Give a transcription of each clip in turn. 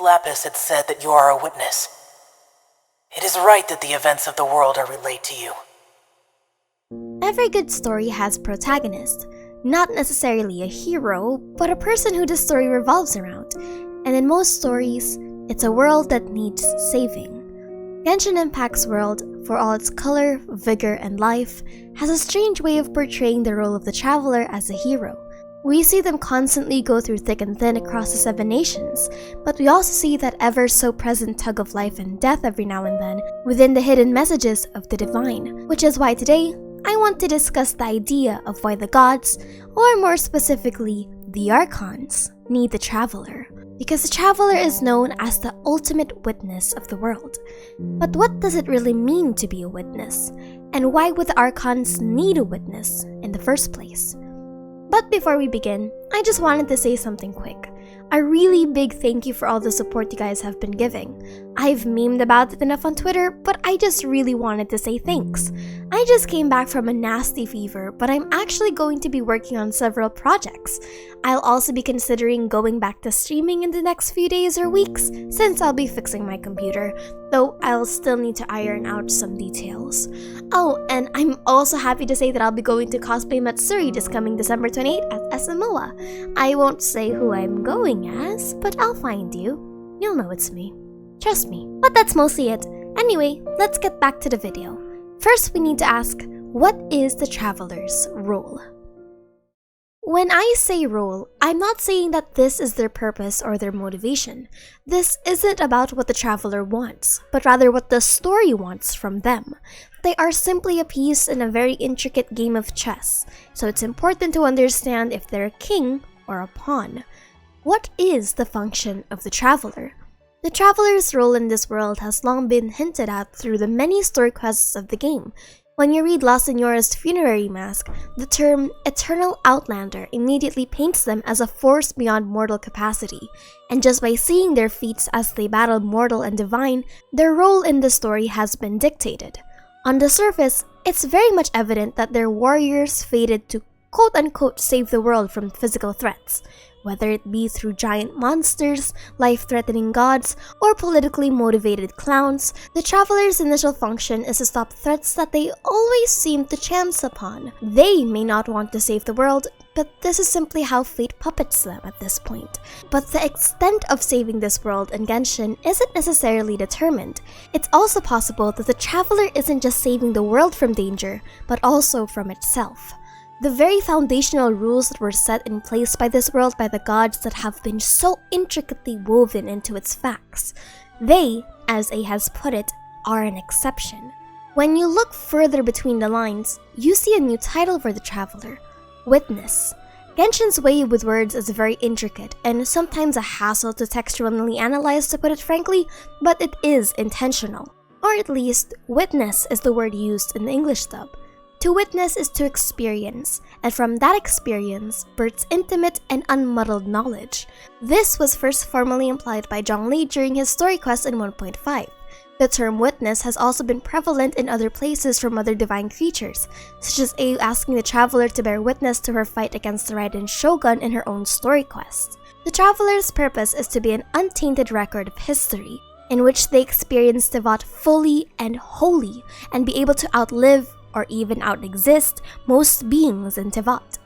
Lapis had said that you are a witness. It is right that the events of the world are relayed to you. Every good story has a protagonist, not necessarily a hero, but a person who the story revolves around. And in most stories, it's a world that needs saving. Genshin Impact's world, for all its color, vigor, and life, has a strange way of portraying the role of the traveler as a hero. We see them constantly go through thick and thin across the 7 nations, but we also see that ever-so-present tug of life and death every now and then within the hidden messages of the divine, which is why today, I want to discuss the idea of why the gods, or more specifically, the Archons, need the traveler. Because the traveler is known as the ultimate witness of the world. But what does it really mean to be a witness? And why would the Archons need a witness in the first place? But before we begin, I just wanted to say something quick. A really big thank you for all the support you guys have been giving. I've memed about it enough on Twitter, but I just really wanted to say thanks. I just came back from a nasty fever, but I'm actually going to be working on several projects. I'll also be considering going back to streaming in the next few days or weeks, since I'll be fixing my computer, though I'll still need to iron out some details. Oh, and I'm also happy to say that I'll be going to cosplay Matsuri this coming December 28th at SMOA. I won't say who I'm going as, but I'll find you. You'll know it's me. Trust me. But that's mostly it. Anyway, let's get back to the video. First, we need to ask, what is the traveler's role? When I say role, I'm not saying that this is their purpose or their motivation. This isn't about what the traveler wants, but rather what the story wants from them. They are simply a piece in a very intricate game of chess, so it's important to understand if they're a king or a pawn. What is the function of the traveler? The traveler's role in this world has long been hinted at through the many story quests of the game. When you read La Señora's funerary mask, the term Eternal Outlander immediately paints them as a force beyond mortal capacity, and just by seeing their feats as they battle mortal and divine, their role in the story has been dictated. On the surface, it's very much evident that they're warriors fated to quote-unquote save the world from physical threats, whether it be through giant monsters, life-threatening gods, or politically motivated clowns. The traveler's initial function is to stop threats that they always seem to chance upon. They may not want to save the world, but this is simply how fate puppets them at this point. But the extent of saving this world in Genshin isn't necessarily determined. It's also possible that the traveler isn't just saving the world from danger, but also from itself. The very foundational rules that were set in place by this world by the gods that have been so intricately woven into its facts. They, as A has put it, are an exception. When you look further between the lines, you see a new title for the traveler, Witness. Genshin's way with words is very intricate and sometimes a hassle to textually analyze, to put it frankly, but it is intentional. Or at least, witness is the word used in the English dub. To witness is to experience, and from that experience births intimate and unmuddled knowledge. This was first formally implied by Zhongli during his story quest in 1.5. The term witness has also been prevalent in other places from other divine creatures, such as A asking the traveler to bear witness to her fight against the Raiden Shogun in her own story quest. The traveler's purpose is to be an untainted record of history, in which they experience Teyvat fully and wholly, and be able to outlive or even outexist most beings in Teyvat.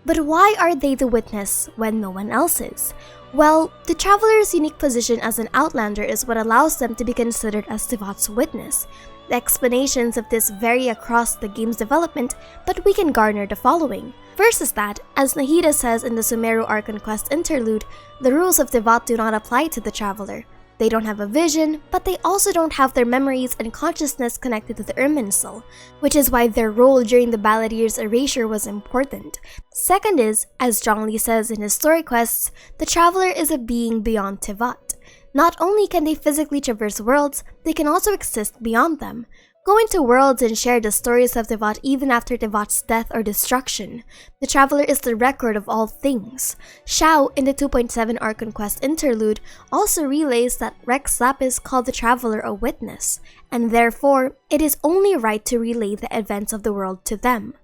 But why are they the witness when no one else is? Well, the traveler's unique position as an outlander is what allows them to be considered as Teyvat's witness. The explanations of this vary across the game's development, but we can garner the following. First is that, as Nahida says in the Sumeru Archon Quest interlude, the rules of Teyvat do not apply to the traveler. They don't have a vision, but they also don't have their memories and consciousness connected to the Irminsul, which is why their role during the Balladeer's erasure was important. Second is, as Zhongli says in his story quests, the traveler is a being beyond Teyvat. Not only can they physically traverse worlds, they can also exist beyond them. Go into worlds and share the stories of Teyvat even after Teyvat's death or destruction. The traveler is the record of all things. Xiao, in the 2.7 Archon Quest interlude, also relays that Rex Lapis called the traveler a witness, and therefore, it is only right to relay the events of the world to them.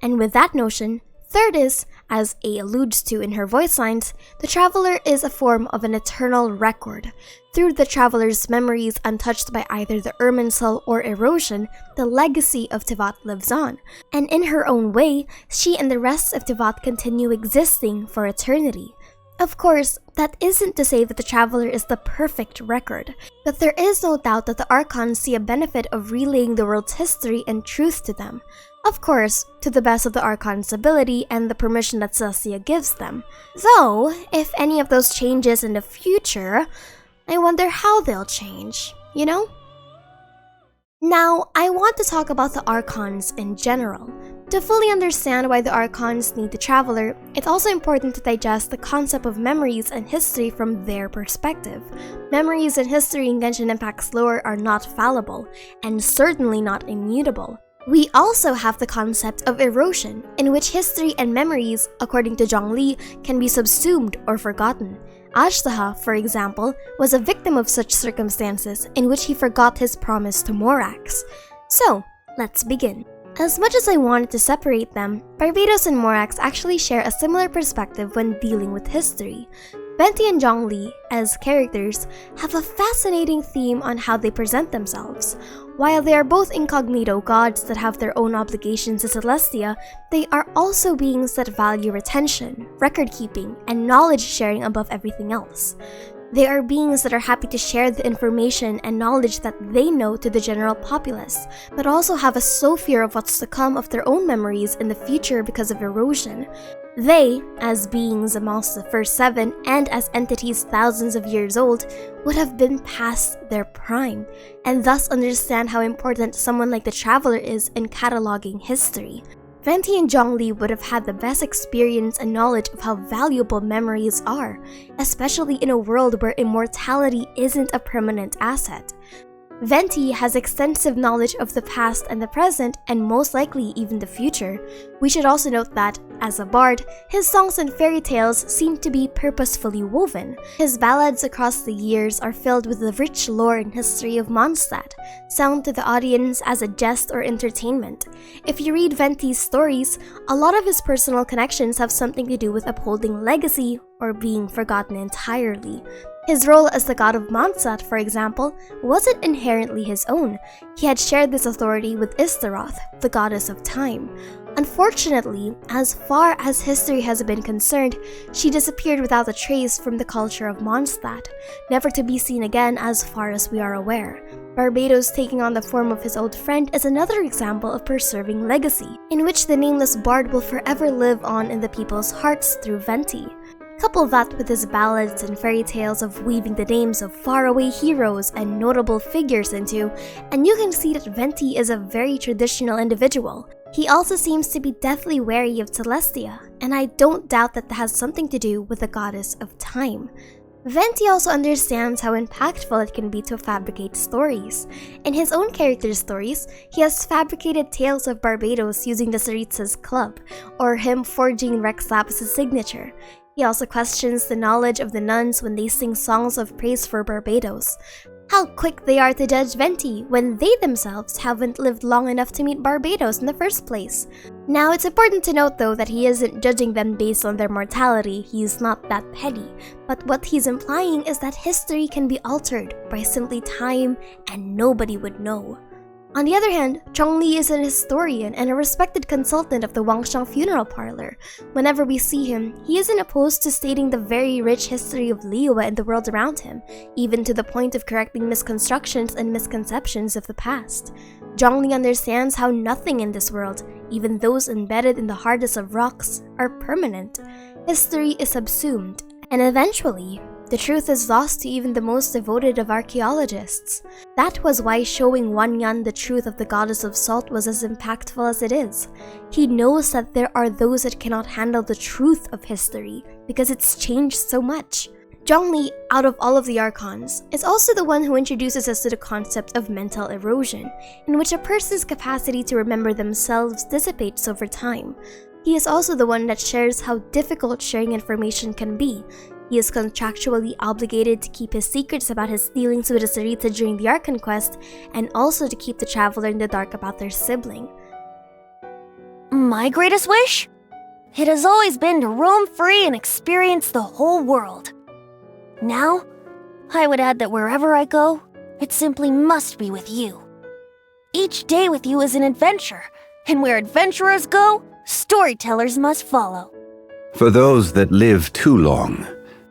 And with that notion, third is, As A alludes to in her voice lines, the Traveler is a form of an eternal record. Through the Traveler's memories untouched by either the Irminsul or erosion, the legacy of Teyvat lives on, and in her own way, she and the rest of Teyvat continue existing for eternity. Of course, that isn't to say that the Traveler is the perfect record, but there is no doubt that the Archons see a benefit of relaying the world's history and truth to them. Of course, to the best of the Archons' ability and the permission that Celestia gives them. Though, if any of those changes in the future, I wonder how they'll change, you know? Now, I want to talk about the Archons in general. To fully understand why the Archons need the Traveler, it's also important to digest the concept of memories and history from their perspective. Memories and history in Genshin Impact's lore are not fallible, and certainly not immutable. We also have the concept of erosion, in which history and memories, according to Zhongli, can be subsumed or forgotten. Ashtaha, for example, was a victim of such circumstances in which he forgot his promise to Morax. So, let's begin. As much as I wanted to separate them, Barbatos and Morax actually share a similar perspective when dealing with history. Venti and Zhongli, as characters, have a fascinating theme on how they present themselves. While they are both incognito gods that have their own obligations to Celestia, they are also beings that value retention, record-keeping, and knowledge-sharing above everything else. They are beings that are happy to share the information and knowledge that they know to the general populace, but also have a slow fear of what's to come of their own memories in the future because of erosion. They, as beings amongst the first seven and as entities thousands of years old, would have been past their prime, and thus understand how important someone like the Traveler is in cataloging history. Venti and Zhongli would have had the best experience and knowledge of how valuable memories are, especially in a world where immortality isn't a permanent asset. Venti has extensive knowledge of the past and the present, and most likely even the future. We should also note that, as a bard, his songs and fairy tales seem to be purposefully woven. His ballads across the years are filled with the rich lore and history of Mondstadt, sound to the audience as a jest or entertainment. If you read Venti's stories, a lot of his personal connections have something to do with upholding legacy or being forgotten entirely. His role as the god of Mondstadt, for example, wasn't inherently his own. He had shared this authority with Istaroth, the goddess of time. Unfortunately, as far as history has been concerned, she disappeared without a trace from the culture of Mondstadt, never to be seen again as far as we are aware. Barbatos taking on the form of his old friend is another example of preserving legacy, in which the nameless bard will forever live on in the people's hearts through Venti. Couple that with his ballads and fairy tales of weaving the names of faraway heroes and notable figures into, and you can see that Venti is a very traditional individual. He also seems to be deathly wary of Celestia, and I don't doubt that has something to do with the goddess of time. Venti also understands how impactful it can be to fabricate stories. In his own character stories, he has fabricated tales of Barbatos using the Tsaritsa's club, or him forging Rex Lapis' signature. He also questions the knowledge of the nuns when they sing songs of praise for Barbatos. How quick they are to judge Venti when they themselves haven't lived long enough to meet Barbatos in the first place. Now, it's important to note though that he isn't judging them based on their mortality. He's not that petty. But what he's implying is that history can be altered by simply time and nobody would know. On the other hand, Zhongli is an historian and a respected consultant of the Wangshang funeral parlor. Whenever we see him, he isn't opposed to stating the very rich history of Liyue and the world around him, even to the point of correcting misconstructions and misconceptions of the past. Zhongli understands how nothing in this world, even those embedded in the hardest of rocks, are permanent. History is subsumed, and eventually, the truth is lost to even the most devoted of archaeologists. That was why showing Wanyan the truth of the goddess of salt was as impactful as it is. He knows that there are those that cannot handle the truth of history because it's changed so much. Zhongli, out of all of the Archons, is also the one who introduces us to the concept of mental erosion, in which a person's capacity to remember themselves dissipates over time. He is also the one that shares how difficult sharing information can be. He is contractually obligated to keep his secrets about his dealings with the Tsaritsa during the Archon quest, and also to keep the Traveler in the dark about their sibling. My greatest wish? It has always been to roam free and experience the whole world. Now, I would add that wherever I go, it simply must be with you. Each day with you is an adventure, and where adventurers go, storytellers must follow. For those that live too long,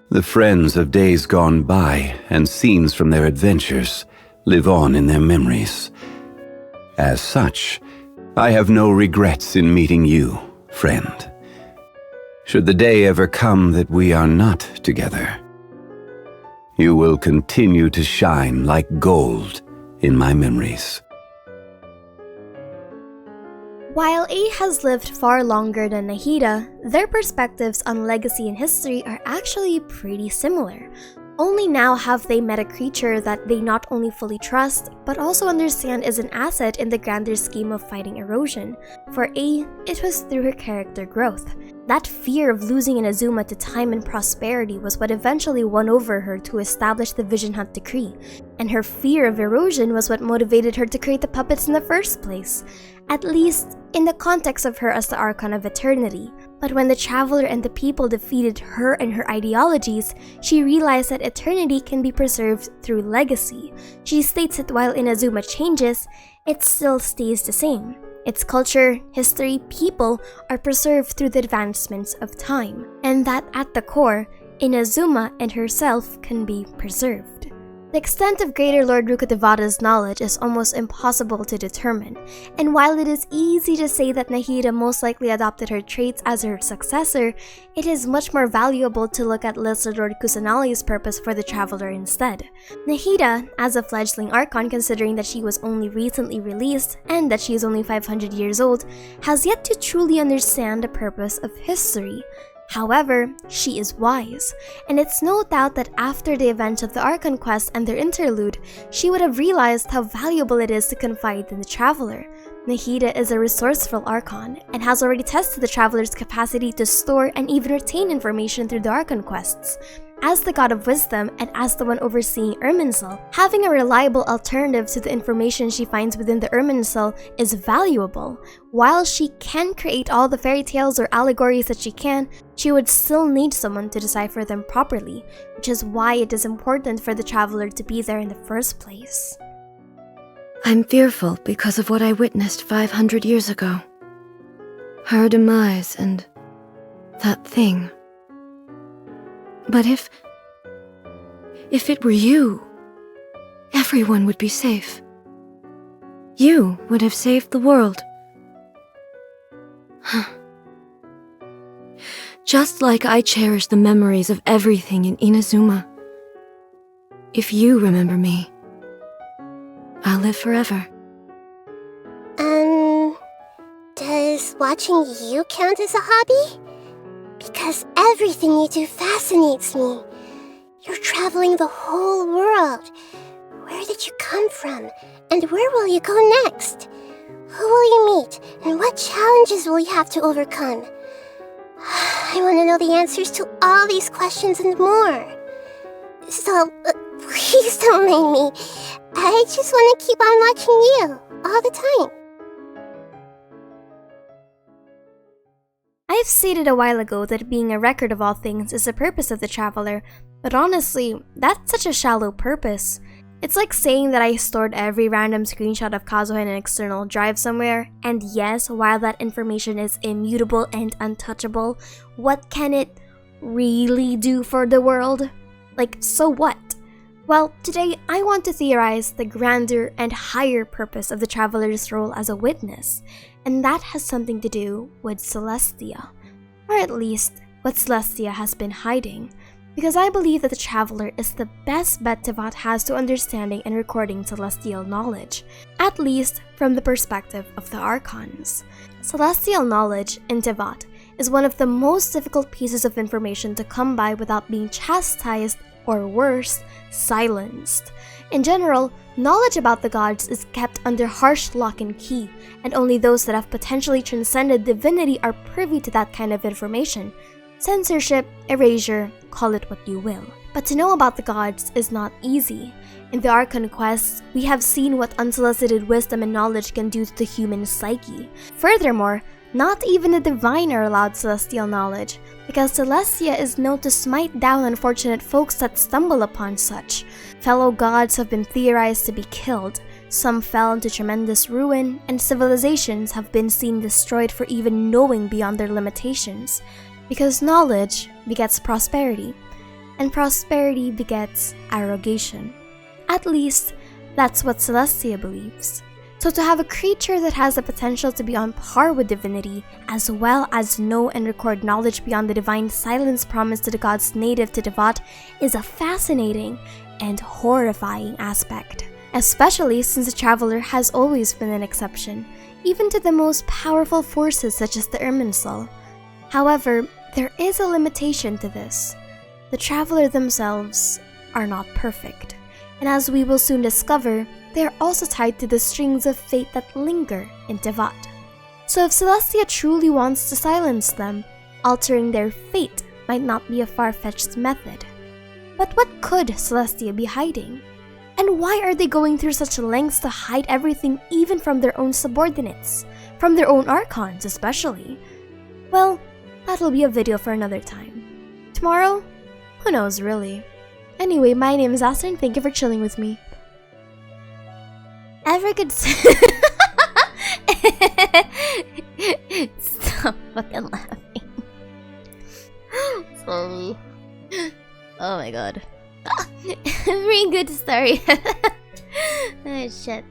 the friends of days gone by and scenes from their adventures live on in their memories. As such, I have no regrets in meeting you, friend. Should the day ever come that we are not together, you will continue to shine like gold in my memories. While A has lived far longer than Nahida, their perspectives on legacy and history are actually pretty similar. Only now have they met a creature that they not only fully trust, but also understand is an asset in the grander scheme of fighting erosion. For A, it was through her character growth. That fear of losing Inazuma to time and prosperity was what eventually won over her to establish the Vision Hunt Decree, and her fear of erosion was what motivated her to create the puppets in the first place, at least in the context of her as the Archon of Eternity. But when the Traveler and the people defeated her and her ideologies, she realized that eternity can be preserved through legacy. She states that while Inazuma changes, it still stays the same. Its culture, history, people are preserved through the advancements of time, and that at the core, Inazuma and herself can be preserved. The extent of Greater Lord Rukkhadevata's knowledge is almost impossible to determine, and while it is easy to say that Nahida most likely adopted her traits as her successor, it is much more valuable to look at Lesser Lord Kusanali's purpose for the Traveler instead. Nahida, as a fledgling Archon considering that she was only recently released and that she is only 500 years old, has yet to truly understand the purpose of history. However, she is wise, and it's no doubt that after the events of the Archon quest and their interlude, she would have realized how valuable it is to confide in the Traveler. Nahida is a resourceful Archon, and has already tested the Traveler's capacity to store and even retain information through the Archon quests. As the God of Wisdom and as the one overseeing Irminsul, having a reliable alternative to the information she finds within the Irminsul is valuable. While she can create all the fairy tales or allegories that she can, she would still need someone to decipher them properly, which is why it is important for the Traveler to be there in the first place. I'm fearful because of what I witnessed 500 years ago. Her demise and that thing. But if it were you, everyone would be safe. You would have saved the world. Just like I cherish the memories of everything in Inazuma. If you remember me, I'll live forever. Does watching you count as a hobby? Because everything you do fascinates me. You're traveling the whole world. Where did you come from? And where will you go next? Who will you meet? And what challenges will you have to overcome? I want to know the answers to all these questions and more. So, please don't mind me. I just want to keep on watching you all the time. I've stated a while ago that being a record of all things is the purpose of the Traveler, but honestly, that's such a shallow purpose. It's like saying that I stored every random screenshot of Kazuha in an external drive somewhere, and yes, while that information is immutable and untouchable, what can it really do for the world? Like, so what? Well, today I want to theorize the grander and higher purpose of the Traveler's role as a witness, and that has something to do with Celestia, or at least what Celestia has been hiding, because I believe that the Traveler is the best bet Teyvat has to understanding and recording celestial knowledge, at least from the perspective of the Archons. Celestial knowledge in Teyvat is one of the most difficult pieces of information to come by without being chastised or worse, silenced. In general, knowledge about the gods is kept under harsh lock and key, and only those that have potentially transcended divinity are privy to that kind of information. Censorship, erasure, call it what you will. But to know about the gods is not easy. In the Archon quests, we have seen what unsolicited wisdom and knowledge can do to the human psyche. Furthermore, Not even the divine are allowed celestial knowledge, because Celestia is known to smite down unfortunate folks that stumble upon such. Fellow gods have been theorized to be killed, some fell into tremendous ruin, and civilizations have been seen destroyed for even knowing beyond their limitations. Because knowledge begets prosperity, and prosperity begets arrogation. At least, that's what Celestia believes. So to have a creature that has the potential to be on par with divinity, as well as know and record knowledge beyond the divine silence promised to the gods native to Teyvat, is a fascinating and horrifying aspect. Especially since the Traveler has always been an exception, even to the most powerful forces such as the Irminsul. However, there is a limitation to this. The Traveler themselves are not perfect, and as we will soon discover, they are also tied to the strings of fate that linger in Teyvat. So if Celestia truly wants to silence them, altering their fate might not be a far-fetched method. But what could Celestia be hiding? And why are they going through such lengths to hide everything even from their own subordinates? From their own Archons especially? Well, that'll be a video for another time. Tomorrow? Who knows really? Anyway, my name is Aster and thank you for chilling with me. Ever good Stop fucking laughing. Sorry. Oh my god. Very good story. Oh shit.